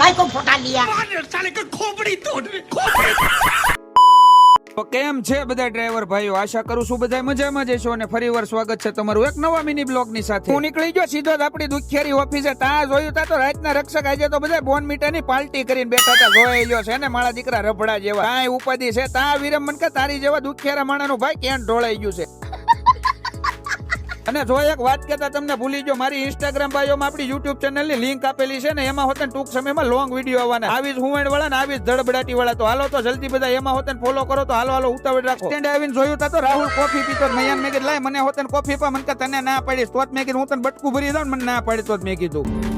भाई को फटा लिया साले का खोपड़ी तोड़ खोपड़ी। તો કેમ છે બધા ડ્રાઈવર ભાઈઓ? આશા કરું છું બધા મજામાં જ છો અને ફરીવાર સ્વાગત છે તમારું એક નવા મિની બ્લોગ ની સાથે. હું નીકળી ગયો સીધો જ આપણી દુખિયારી ઓફિસે. ત્યાં જોયું તા તો રાતના રક્ષક આજે તો બધા બોનમીટા ની પાર્ટી કરીને બેઠા હતા. જોઈ લ્યો છે ને મારા દીકરા રફડા જેવા કાંઈ ઉપાધિ છે. તા વિરમ મન કે તારી જેવા દુખિયારા માણાનું ભાઈ ક્યાં ઢોળાઈ ગયું છે. અને જો એક વાત કેતા તમને ભૂલી ગયો, મારી ઇન્સ્ટાગ્રામ બાયોમાં આપણી યુટ્યુબ ચેનલ ની લિંક આપેલી છે ને, એમાં હોતે ટૂંક સમયમાં લોંગ વિડીયો આવવાના. આવી જ હુંવણ વાળા ને આવી જ ધડબડાટી વાળા. તો હાલો તો જલ્દી બધા એમાં હોતે ફોલો કરો. તો હાલો ઉતાવળ રાખો. સ્ટેન્ડ આવીને જોયું તા તો રાહુલ કોફી પીતો. મેં કીધું લાય મને હોતે કોફી પા. મને કે તને ના પાડીશ તો મેં કીધું હું તને બટકું ભરી દઉં. મને ના પાડી તો મેં કીધું.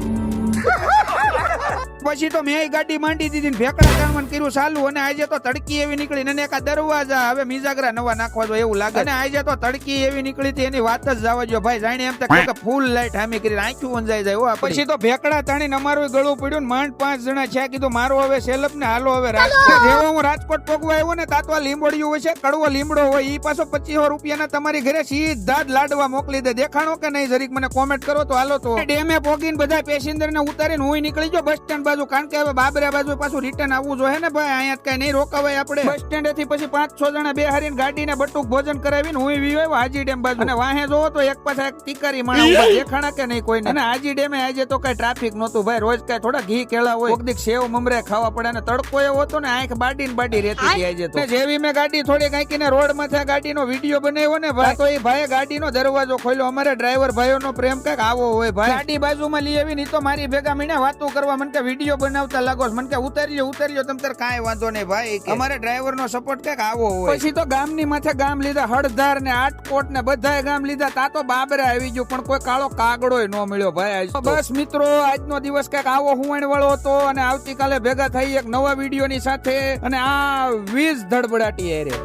પછી તો મેં ગાડી માંડી દીધી ને ભેકડા કામન કર્યું ચાલુ. અને આજે તો તડકી એવી નીકળી ને એક દરવાજા હવે મિજાગરા નવા નાખવા દો એવું લાગે. અને આજે તો તડકી એવી નીકળી હતી એની વાત જ જવા દો ભાઈ. જાણે એમ તો ફૂલ લાઈટ હામી કરી આંખું વંજાઈ જાય. પછી તો ભેકડા તાણીને અમારું ગળું પડ્યું ને માંડ 5 જણા છે. કીધું મારો હવે સેલપ ને હાલો હવે રાજકોટ. જેવો હું રાજકોટ પગવા આવ્યો ને તા તો આ લીંબોડિયું હોય છે, કડવો લીમડો હોય. ઈ પાછો 2500 રૂપિયાના તમારી ઘરે સીધા જ લાડવા મોકલી દે. દેખાણો કે નહીં જરીક મને કોમેન્ટ કરો તો હાલો. તો ડેમે પોગીને બધા પેસેન્જર ને ઉતારીને હું નીકળી ગયો બસ સ્ટેન્ડ બાજુ. કારણ કે હવે બાબરા બાજુ પાછું રિટર્ન આવવું જોઈએ ને ભાઈ. અહીંયા કઈ નહીં રોકાવાય આપણે. બસ સ્ટેન્ડ થી પછી 5-6 જણા બેહારીને ગાડીને બટુક ભોજન કરાવીને હું આવ્યો હાજી ડેમ બાજુ. અને વાહે જોવો તો એક પાછા એક ટીકારી માણા દેખાણા કે નહીં કોઈને. અને હાજી ડેમે આજે તો કઈ ટ્રાફિક નહોતું ભાઈ. રોજ કઈ થોડા ઘી કેળા હોય, કોકદીક સેવ મમરે ખાવા પડે. અને તડકો એવો હતો ને આંખ બાડી રહેતી હતી આજે તો. જેવી મેં ગાડી થોડી કાંઈકીને રોડ માંથી ગાડીનો વિડીયો બનાવ્યો ને ભાઈ, તો એ ભાઈ ગાડીનો દરવાજો ખોલ્યો. અમારે ડ્રાઈવર ભાઈઓનો પ્રેમ કઈક આવો હોય ભાઈ. ગાડી બાજુમાં લઈ આવીને તો મારી ભેગા મીને વાતો કરવા. મને કે વિડીયો બનાવતા લાગો. મને કે ઉતારી લો તમ તાર કાંઈ વાંધો નહીં ભાઈ. અમારે ડ્રાઈવર નો સપોર્ટ કઈક આવો હોય. પછી તો ગામની માથે ગામ લીધા, હળધાર ને આટકોટ ને બધાય ગામ લીધા. તા તો બાબરા આવી ગયું પણ કોઈ કાળો કાગડો ન મળ્યો ભાઈ. બસ મિત્રો આજનો દિવસ કઈક આવો હુંવણ વાળો હતો. અને આવતીકાલે ભેગા થઈ એક નવા વિડીયો ની સાથે. અને આ 20 ધડબડાટી રે.